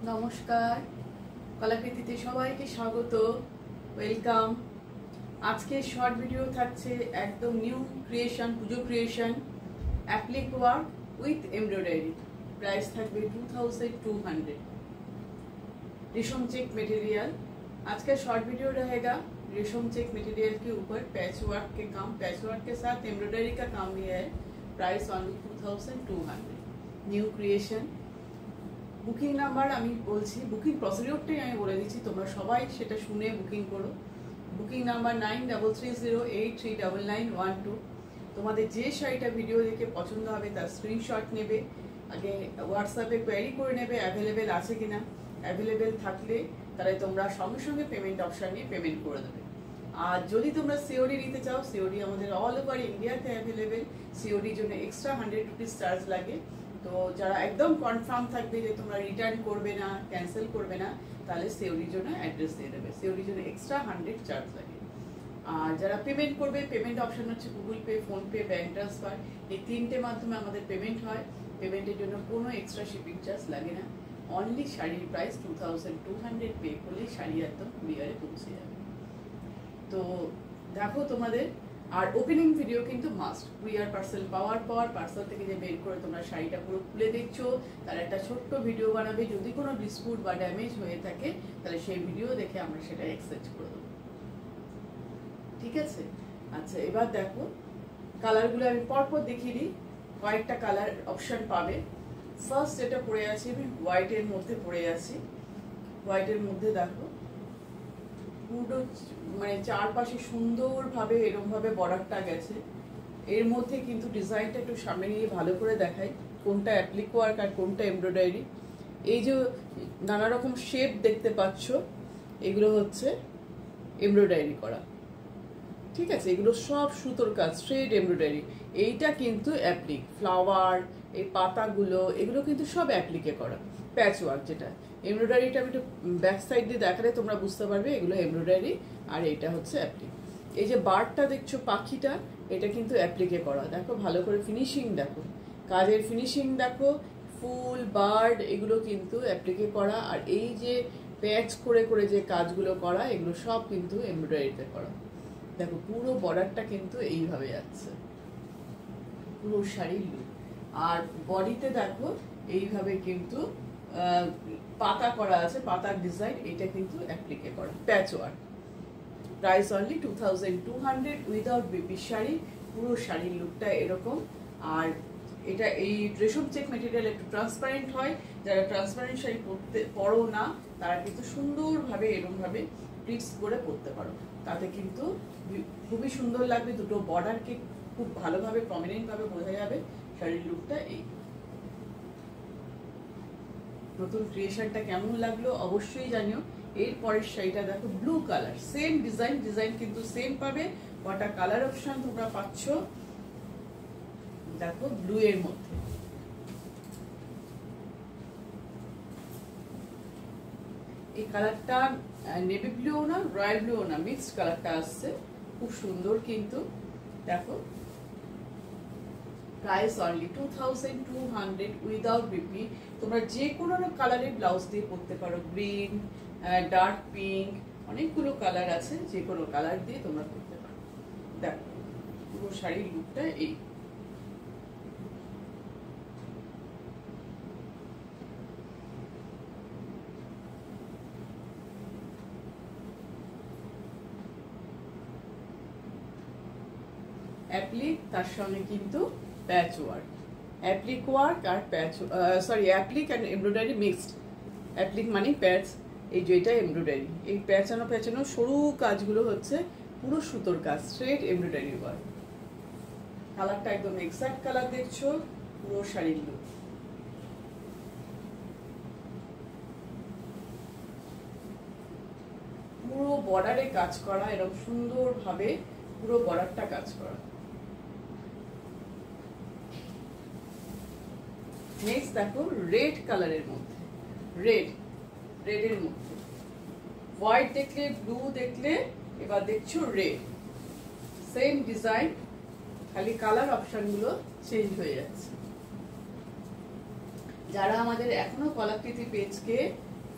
নমস্কার, কলাকৃতিতে সবাইকে স্বাগত, ওয়েলকাম। আজকে শর্ট ভিডিও থাকছে একদম new creation, Puja creation, applique work with embroidery. Price থাকবে 2200। रेशम चेक मटेरियल। आज का शॉर्ट वीडियो रहेगा रेशम चेक मटेरियल के ऊपर पैच वर्क के काम, पैच वर्क के साथ एम्ब्रॉयडरी का काम भी है। Price only 2200। New creation. Booking number আমি বলছি, বুকিং প্রসিডিওরটাই আমি বলে দিচ্ছি, তোমরা সবাই সেটা শুনে বুকিং করো। Booking number 9330839912। তোমাদের যে শাড়িটা ভিডিও দেখে পছন্দ হবে তার স্ক্রিনশট নেবে, আগে হোয়াটসঅ্যাপে কোয়ারি করে নেবে অ্যাভেলেবেল আছে কিনা। অ্যাভেলেবেল থাকলে তাহলে তোমরা সঙ্গে সঙ্গে পেমেন্ট অপশান নিয়ে পেমেন্ট করে দেবে। আর যদি তোমরা সিওডি নিতে চাও, সিওডি আমাদের অল ওভার ইন্ডিয়াতে অ্যাভেলেবেল। সিওডির জন্য এক্সট্রা 100 রুপিস চার্জ লাগে। তো যারা একদম কনফার্ম থাকবে যে তোমরা রিটার্ন করবে না, ক্যান্সেল করবে না, তাহলে সিওডির জন্য অ্যাড্রেস দিয়ে দেবে। সিওডির জন্য এক্সট্রা 100 চার্জ লাগে। আর যারা পেমেন্ট করবে, পেমেন্ট অপশন হচ্ছে Google pay, PhonePe, bank transfer. এই তিনটে মাধ্যমে আমাদের পেমেন্ট হয়। পেমেন্টের জন্য কোনো এক্সট্রা শিপিং চার্জ লাগে না। অনলি শাড়ির প্রাইস 2200 পে করলে শাড়ি একদম কুরিয়ারে পৌঁছে যাবে। তো দেখো তোমাদের, আর ওপেনিং ভিডিও কিন্তু মাস্ট। কুরিয়ার পার্সেল পাওয়ার পর পার্সেল থেকে যে বের করে তোমরা শাড়িটা পুরো খুলে দেখছো, তার একটা ছোট্ট ভিডিও বানাবে। যদি কোনো ডিসপুট বা ড্যামেজ হয়ে থাকে তাহলে সেই ভিডিও দেখে আমরা সেটা এক্সচেঞ্জ করে দেবো, ঠিক আছে? আচ্ছা, এবার দেখো কালারগুলো আমি পরপর দেখিয়ে দিই। কয়েকটা কালার অপশন পাবে। ফার্স্ট যেটা পরে আছি আমি হোয়াইটের মধ্যে পরে আছি। হোয়াইটের মধ্যে দেখো পুরো মানে চারপাশে সুন্দরভাবে এরকমভাবে বর্ডারটা গেছে। এর মধ্যে কিন্তু ডিজাইনটা একটু সামনে নিয়ে ভালো করে দেখাই, কোনটা অ্যাপ্লিক ওয়ার্ক আর কোনটা এমব্রয়ডারি। এই যে নানা রকম শেপ দেখতে পাচ্ছ, এগুলো হচ্ছে এমব্রয়ডারি করা, ঠিক আছে? এগুলো সব সুতোর কাজ, থ্রেড এমব্রয়ডারি। এইটা কিন্তু অ্যাপ্লিক। ফ্লাওয়ার, এই পাতাগুলো, এগুলো কিন্তু সব অ্যাপ্লিকে করা। প্যাচ ওয়ার্ক যেটা এমব্রয়ডারিটা আমি একটু ব্যাক সাইড দিয়ে দেখালে তোমরা বুঝতে পারবে এগুলো এমব্রয়ডারি আর এটা হচ্ছে অ্যাপ্লিক। এই যে বার্ডটা দেখছো, পাখিটা, এটা কিন্তু অ্যাপ্লিকে করা। দেখো ভালো করে ফিনিশিং দেখো, কাজের ফিনিশিং দেখো। ফুল, বার্ড, এগুলো কিন্তু অ্যাপ্লিকে করা। আর এই যে প্যাচ করে করে যে কাজগুলো করা, এগুলো সব কিন্তু এমব্রয়ডারিতে করা। দেখো পুরো বর্ডারটা কিন্তু এইভাবে যাচ্ছে, পুরো শাড়ির লুক। আর বডিতে দেখো এইভাবে কিন্তু পাতা করা আছে, পাতার ডিজাইন, এটা কিন্তু অ্যাপ্লিকে করা প্যাচ work. Price only 2200 without BP sari. পুরো শাড়ির লুকটা এরকম। আর এটা এই রেশম চেক মেটেরিয়াল একটু ট্রান্সপারেন্ট হয়। যারা ট্রান্সপারেন্ট শাড়ি পরো না, তারা কিন্তু সুন্দরভাবে এরকমভাবে প্লিটস করে পরতে পারো। তাতে কিন্তু খুবই সুন্দর লাগবে। দুটো বর্ডারকে খুব ভালোভাবে প্রমিনেন্ট ভাবে বোঝা যাবে। শাড়ির লুকটা এই। নতুন ক্রিয়েশনটা কেমন লাগলো অবশ্যই জানিও। এর পরের শাড়িটা দেখো, blue colour, same design, design কিন্তু সেম পাবে। কটা কালার অপশন তোমরা পাচ্ছ দেখো ব্লু এর মধ্যে। এই কালারটা নেভি ব্লু না, রয়্যাল ব্লু না, মিক্সড কালারটা আসছে, খুব সুন্দর কিন্তু। দেখো প্রাইস অনলি 2200 উইদাউট বিপি। তোমরা যে কোনো কালারের ব্লাউজ দিয়ে পরতে পারো। গ্রিন, ডার্ক পিঙ্ক, অনেকগুলো কালার আছে, যে কোনো কালার দিয়ে তোমরা পরতে পারো। দেখো পুরো শাড়ির লুকটা এই। অ্যাপ্লিক, তার সঙ্গে কিন্তু প্যাচ ওয়ার্ক। অ্যাপ্লিক ওয়ার্ক আর patch, sorry applique and embroidery mixed. Applique মানে প্যাচ, এই যে এটা এমব্রয়ডারি। এই প্যাচানো প্যাচানো সরু কাজগুলো হচ্ছে পুরো সুতোর কাজ, থ্রেড এমব্রয়ডারি ওয়ার্ক। কালারটা একদম এক্সাক্ট কালার দেখছো, পুরো শাড়ির লুক। পুরো বর্ডারে কাজ করা, এরকম সুন্দরভাবে পুরো বর্ডারটা কাজ করা। নেক্সট দেখো রেড কালারের মধ্যে, রেডের মধ্যে হোয়াইট দেখলে, ব্লু দেখলে, এবার দেখছো রেড। সেম ডিজাইন, খালি কালার অপশনগুলো চেঞ্জ হয়ে যাচ্ছে। যারা আমাদের এখনো কলাকৃতি পেজকে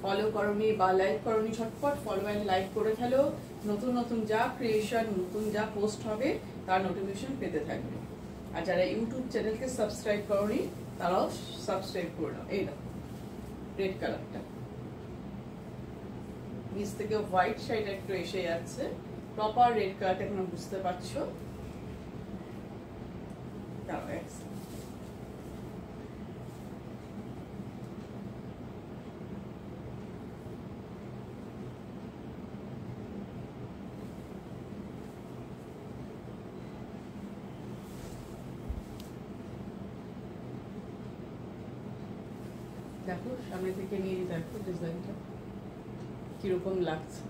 ফলো করনি বা লাইক করনি, ঝটপট ফলো অ্যান্ড লাইক করে ফেলো। নতুন নতুন যা ক্রিয়েশন, নতুন যা পোস্ট হবে তার নোটিফিকেশন পেতে থাকবে। আর যারা ইউটিউব চ্যানেলকে সাবস্ক্রাইব করনি তারাও সাবস্ক্রাইব করে নাও। এই দেখো রেড কালারটা, নিচ থেকে হোয়াইট শাইড একটু এসে যাচ্ছে, প্রপার রেড কালারটা এখন বুঝতে পারছো। দেখো সামনে থেকে নিয়ে দেখো ডিজাইনটা কিরকম লাগছে,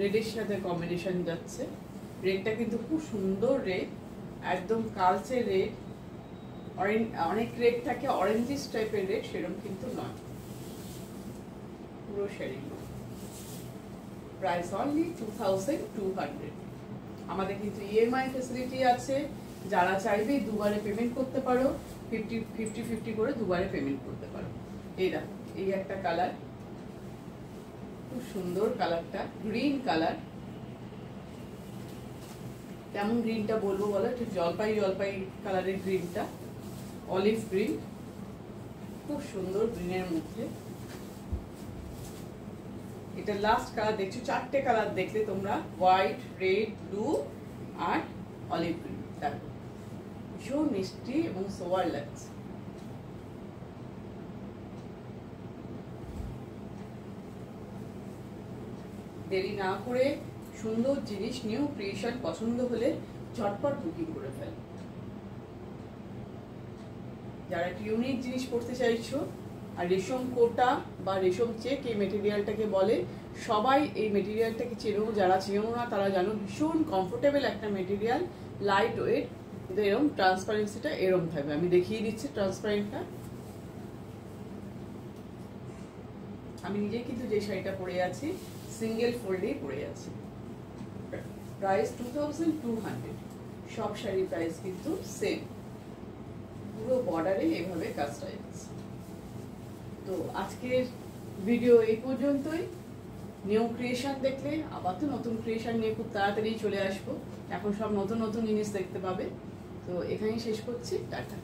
রেডের সাথে কম্বিনেশন যাচ্ছে। রেডটা কিন্তু খুব সুন্দর রেড, একদম কালচে রেড। অনেক রেড থাকে অরেঞ্জিস টাইপের রেড, সেরকম কিন্তু নয়, পুরো শাড়ি। Price only 2200। আমাদের কিন্তু ইএমআই ফেসিলিটি আছে, যারা চাইবে দুবারে পেমেন্ট করতে পারো, 50-50 করে দুবারে পেমেন্ট করতে পারো। এই দেখো এই একটা কালার, খুব সুন্দর কালারটা, গ্রিন কালার। কেমন গ্রিনটা বলবো বলো, একটু জলপাই জলপাই কালারের গ্রিনটা, অলিভ গ্রিন, খুব সুন্দর গ্রিনের মধ্যে। এটা লাস্ট কালার দেখছো, 4টে কালার দেখলে তোমরা, হোয়াইট, রেড, ব্লু আর অলিভ গ্রিন। দেখো ভীষণ মিষ্টি এবং সোয়ার লাগছে। দেরি না করে সুন্দর জিনিস, নিউ ক্রিয়েশন পছন্দ হলে ঝটপট বুকিং করে ফেল। যারা একটা ইউনিক জিনিস পড়তে চাইছো, আর রেশম কোটা বা রেশম চেক এই মেটেরিয়ালটাকে বলে, সবাই এই মেটেরিয়ালটাকে চেনো, যারা চেনো না তারা জানো ভীষণ কমফোর্টেবল একটা মেটেরিয়াল, লাইট ওয়েট, কিন্তু এরকম ট্রান্সপারেন্সিটা এরকম থাকবে। আমি দেখিয়ে দিচ্ছি ট্রান্সপারেন্টটা। আমি নিজে কিন্তু যে শাড়িটা পরে আছি সিঙ্গেল ফোল্ডেই পরে আছি। প্রাইস 2200। সব শাড়ির প্রাইস কিন্তু সেম, পুরো বর্ডারে এভাবে কাজটা আছে। তো আজকের ভিডিও এই পর্যন্তই। নিউ ক্রিয়েশন দেখলে আবার তো নতুন ক্রিয়েশন নিয়ে খুব তাড়াতাড়ি চলে আসবো, এখন সব নতুন নতুন জিনিস দেখতে পাবে। তো এখানেই শেষ করছি, টাটা।